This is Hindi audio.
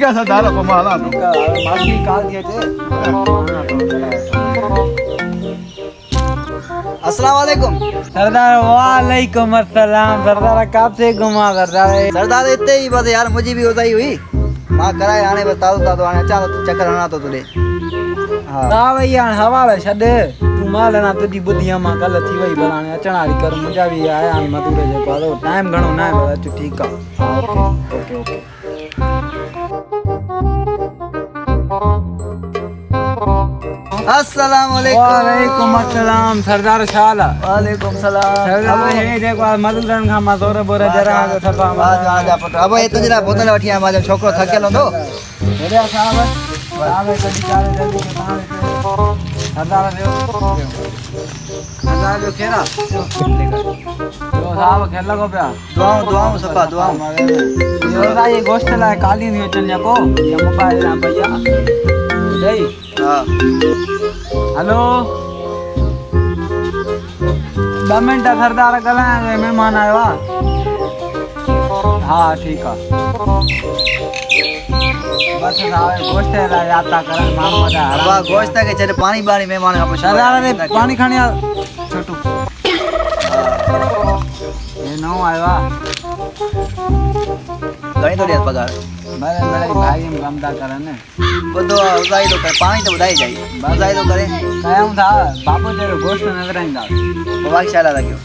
ठीक है सरदार अब माला तो मासी काल दिए थे। अस्सलाम वालेकुम सरदार। वालेकुम अस्सलाम सरदार। कब से घुमा सरदार? सरदार इतने ही बस यार मुझे भी उदाई हुई मां कराए आने बता दो आने चलो चक्कर आना तो तुले। हां ना भैया हवाले छद तू माल ना तुझी बुद्धियां मां कल थी वही बनाने अचण वाली कर मुझा भी आया मधुरे जो पादो टाइम घणो ना है बस ठीक है। Okay okay. अस्सलाम वालेकुम। वालेकुम अस्सलाम सरदार शाला। वालेकुम सलाम। सरदार ये देखो मधुरन खा मधुरे बोरे जरा आगे सफा आ जा पुट अब एतो जरा बोतल वठी आ माजो छोकरो थकेलो तो बढ़िया साहब आवे कदी चाले जल्दी के पानी सरदार जो खेरा तो साहब खेल लगो पे दुआओं सफा दुआओं सरदार ये गोश्त ला काली नहीं चलने को ये मोबाइल ना भैया दई। हां हेलो 2 मिनट सरदार गला मेहमान आयो। हाँ ठीक है बस साहब गोश्त ला यात्रा करन मां मजा वाह गोश्त के चले पानी बानी मेहमान का पूछा सरदार ने पानी खाने छोटू ये नो आयो गणी तो दिया पगार मेरे मेरे भाई हम काम दा करन बदो उदाई तो कर पानी तो उदाई जाई उदाई तो करे काया था बापू तेरे गोश्त नजर आंदा बाबा शाला लग्यो